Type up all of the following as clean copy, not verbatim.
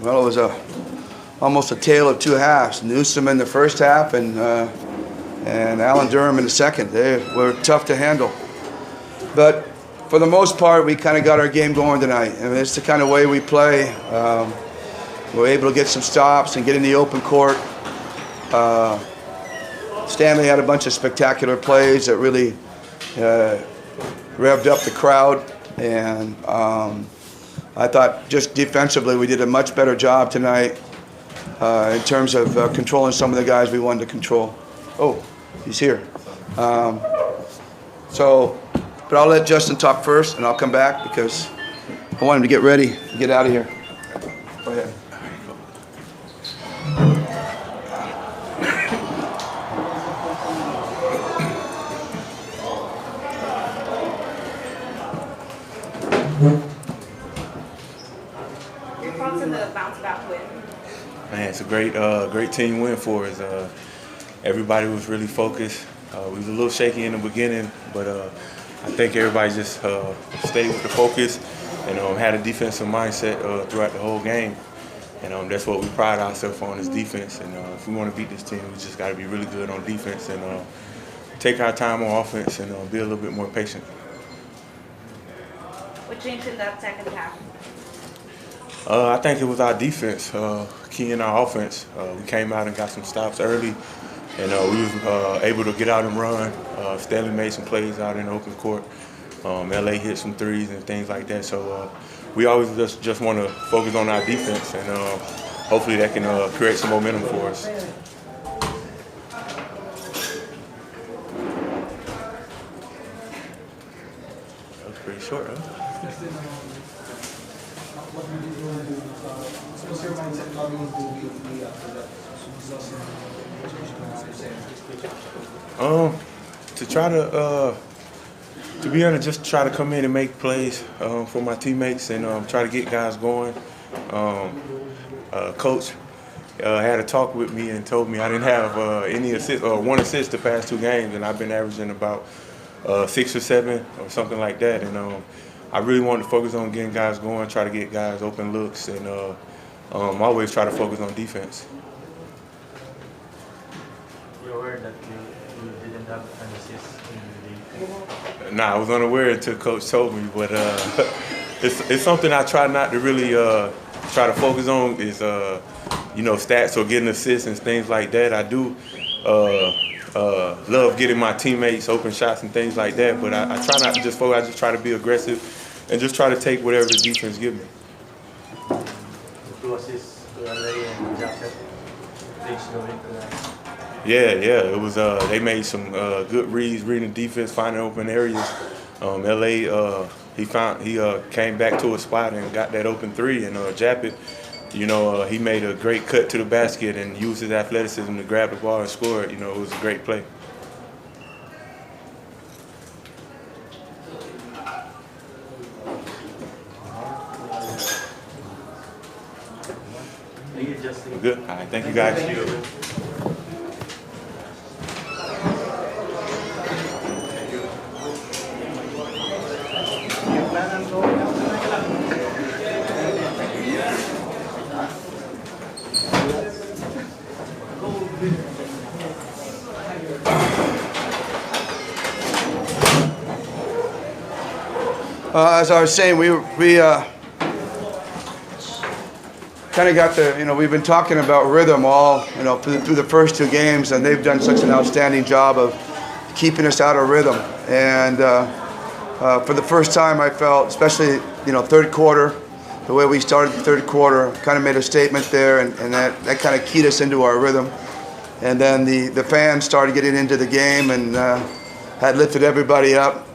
Well, it was almost a tale of two halves. Newsom in the first half and Alan Durham in the second. They were tough to handle. But for the most part, we kind of got our game going tonight. I mean, it's the kind of way we play. We're able to get some stops and get in the open court. Stanley had a bunch of spectacular plays that really revved up the crowd. And I thought just defensively we did a much better job tonight in terms of controlling some of the guys we wanted to control. Oh, he's here. But I'll let Justin talk first, and I'll come back because I want him to get ready to get out of here. Go ahead. Your thoughts on the bounce-back win? Man, it's a great team win for us. Everybody was really focused. We was a little shaky in the beginning, but I think everybody just stayed with the focus and had a defensive mindset throughout the whole game. And that's what we pride ourselves on is defense. And if we want to beat this team, we just got to be really good on defense and take our time on offense and be a little bit more patient. What changed in that second half? I think it was our defense, key in our offense. We came out and got some stops early, and we was able to get out and run. Stanley made some plays out in the open court. LA hit some threes and things like that. So we always just want to focus on our defense, and hopefully that can create some momentum for us. That was pretty short, huh? To try to be able to just try to come in and make plays for my teammates and try to get guys going. Coach had a talk with me and told me I didn't have any assist or one assist the past 2 games, and I've been averaging about 6 or 7 or something like that. And I really wanted to focus on getting guys going, try to get guys open looks, and always try to focus on defense. You're aware that you didn't have an assist in the league? Nah, I was unaware until Coach told me, but it's something I try not to really try to focus on is stats or getting assists and things like that. I do love getting my teammates open shots and things like that, but I try not to just focus. I just try to be aggressive and just try to take whatever the defense gives me. 2 assists to LA and Jacket. Things going into that. Yeah. It was. They made some good reads, reading defense, finding open areas. LA, he came back to a spot and got that open 3, and Japet, he made a great cut to the basket and used his athleticism to grab the ball and score it. It was a great play. Thank you, Justin. We're good. All right, thank you guys. As I was saying, we kind of got we've been talking about rhythm all, through the first 2 games, and they've done such an outstanding job of keeping us out of rhythm. And for the first time, I felt, especially, third quarter, the way we started the third quarter, kind of made a statement there, and that kind of keyed us into our rhythm. And then the fans started getting into the game and had lifted everybody up.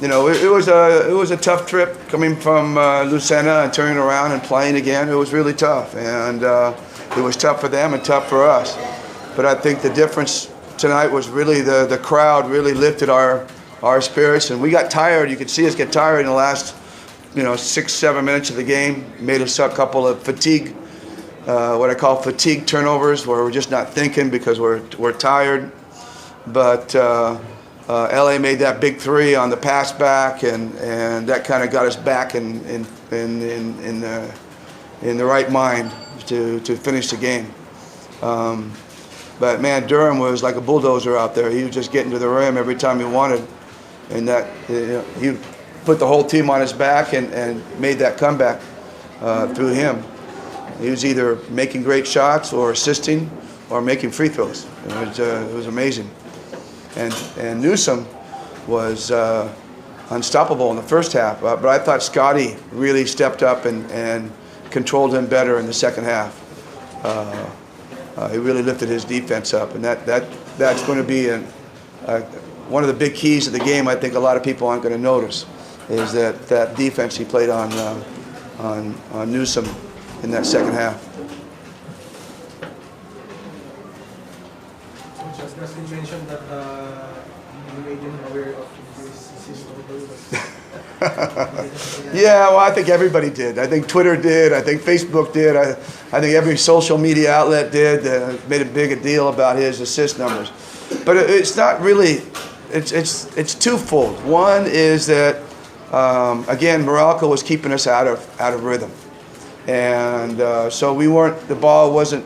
It was a tough trip coming from Lucena and turning around and playing again. It was really tough, and it was tough for them and tough for us. But I think the difference tonight was really the crowd really lifted our spirits, and we got tired. You could see us get tired in the last 6-7 minutes of the game. Made us a couple of fatigue, what I call fatigue turnovers, where we're just not thinking because we're tired. But LA made that big 3 on the pass back, and that kind of got us back in in the right mind to finish the game. But man, Durham was like a bulldozer out there. He was just getting to the rim every time he wanted, and that he put the whole team on his back and made that comeback through him. He was either making great shots or assisting or making free throws. It was amazing. And Newsom was unstoppable in the first half, but I thought Scotty really stepped up and controlled him better in the second half. He really lifted his defense up, and that's going to be one of the big keys of the game. I think a lot of people aren't going to notice is that defense he played on Newsom in that second half. Just you mentioned that you made him aware of this system. Yeah, well, I think everybody did. I think Twitter did. I think Facebook did. I think every social media outlet did. Made a big deal about his assist numbers. But it's not really. It's twofold. One is that again, Morocco was keeping us out of rhythm, and so the ball wasn't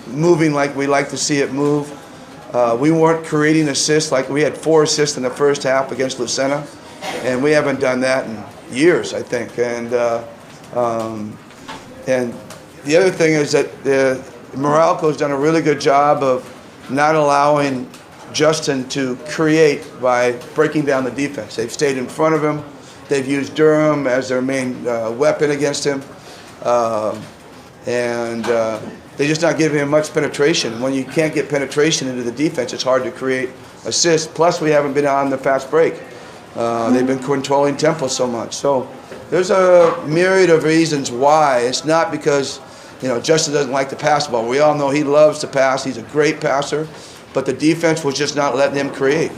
moving like we like to see it move. We weren't creating assists. Like we had 4 assists in the first half against Lucena, and we haven't done that in years, I think. And the other thing is that Morocco's done a really good job of not allowing Justin to create by breaking down the defense. They've stayed in front of him. They've used Durham as their main weapon against him. They're just not giving him much penetration. When you can't get penetration into the defense, it's hard to create assists. Plus, we haven't been on the fast break. They've been controlling tempo so much. So there's a myriad of reasons why. It's not because Justin doesn't like to pass the ball. We all know he loves to pass. He's a great passer. But the defense was just not letting him create.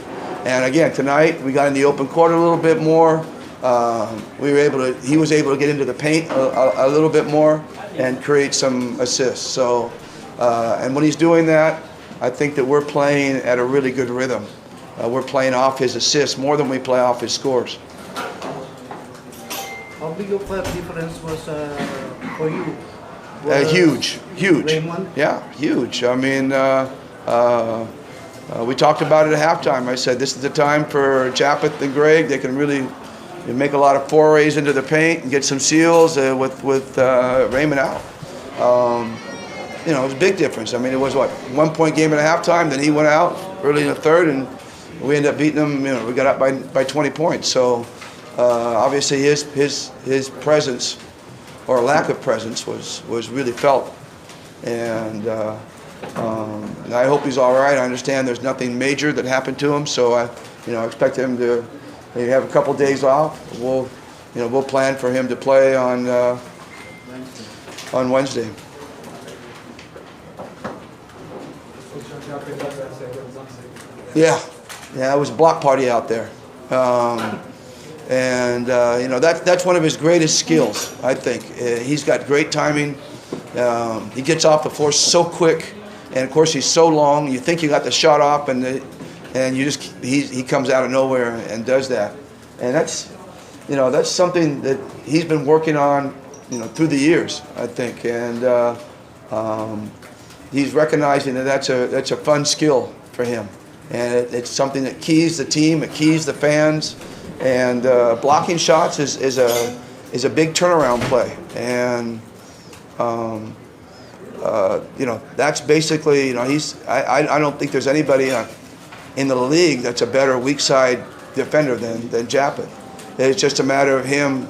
And again, tonight we got in the open court a little bit more. He was able to get into the paint a little bit more and create some assists. So, and when he's doing that, I think that we're playing at a really good rhythm. We're playing off his assists more than we play off his scores. How big of a difference was for you? Huge. Raymond? Yeah, huge. I mean, we talked about it at halftime. I said this is the time for Japeth and Greg. They can really make a lot of forays into the paint and get some seals with Raymond out. It was a big difference. I mean, it was 1 point game at a halftime. Then he went out early in the third, and we ended up beating them. We got up by 20 points. So obviously his presence or lack of presence was really felt, and I hope he's all right. I understand there's nothing major that happened to him, so I expect him to have a couple days off. We'll plan for him to play on Wednesday. Yeah, it was a block party out there, that's one of his greatest skills. I think he's got great timing. He gets off the floor so quick, and of course he's so long. You think you got the shot off, and he comes out of nowhere and does that. And that's something that he's been working on through the years, I think. And he's recognizing that that's a fun skill for him, and it's something that keys the team, it keys the fans. And blocking shots is a big turnaround play. And that's basically I don't think there's anybody in the league that's a better weak side defender than Japeth. It's just a matter of him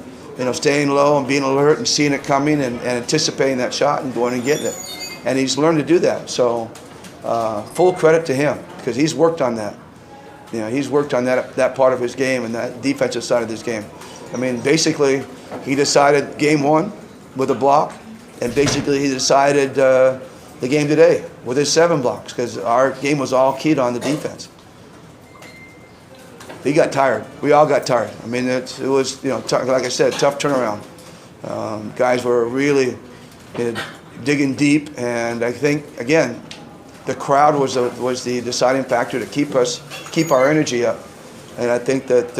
staying low and being alert and seeing it coming and anticipating that shot and going and getting it. And he's learned to do that. So full credit to him, because he's worked on that. He's worked on that part of his game and that defensive side of his game. I mean, basically, he decided game 1 with a block, and basically he decided the game today with his 7 blocks, because our game was all keyed on the defense. He got tired. We all got tired. I mean, it was like I said, tough turnaround. Guys were really digging deep, and I think again, the crowd was the deciding factor to keep our energy up. And I think that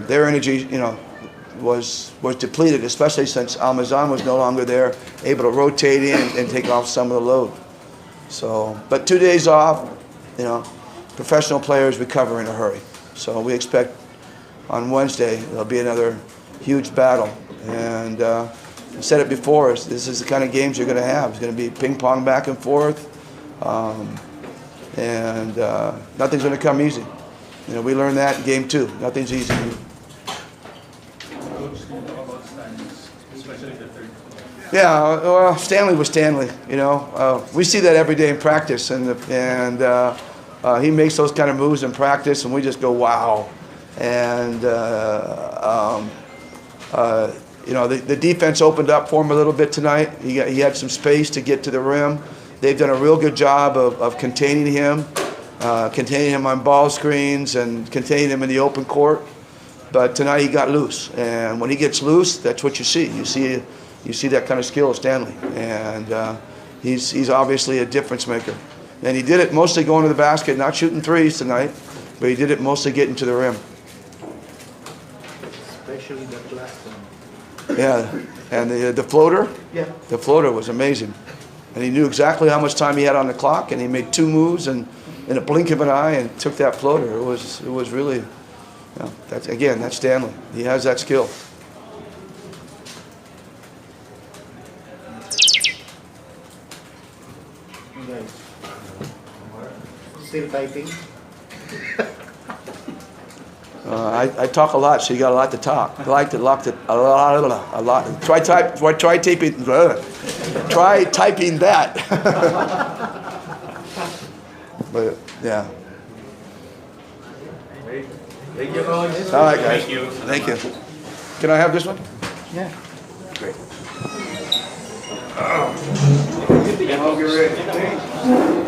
their energy, was depleted, especially since Almazan was no longer there, able to rotate in and take off some of the load. So, but 2 days off, you know, professional players recover in a hurry. So we expect on Wednesday there'll be another huge battle. And I said it before, this is the kind of games you're going to have. It's going to be ping pong back and forth, and nothing's going to come easy. You know, we learned that in game 2. Nothing's easy. Coach, can you talk about standings, especially the third? Yeah, well, Stanley was Stanley. You know, we see that every day in practice, and he makes those kind of moves in practice, and we just go, wow. And you know, the defense opened up for him a little bit tonight. He had some space to get to the rim. They've done a real good job of containing him on ball screens and containing him in the open court. But tonight he got loose, and when he gets loose, that's what you see. You see that kind of skill of Stanley, and he's obviously a difference maker. And he did it mostly going to the basket, not shooting threes tonight, but he did it mostly getting to the rim. Especially that last one. Yeah, and the floater, Yeah. the floater was amazing. And he knew exactly how much time he had on the clock, and he made 2 moves and in a blink of an eye and took that floater. It was really, you know, that's Stanley. He has that skill. Guys, still typing? I talk a lot, so you got a lot to talk. I like to lock it a lot. Try typing that. But yeah. Thank you, Coach. All right, guys. Thank you. Can I have this one? Yeah. Great. I'll get ready.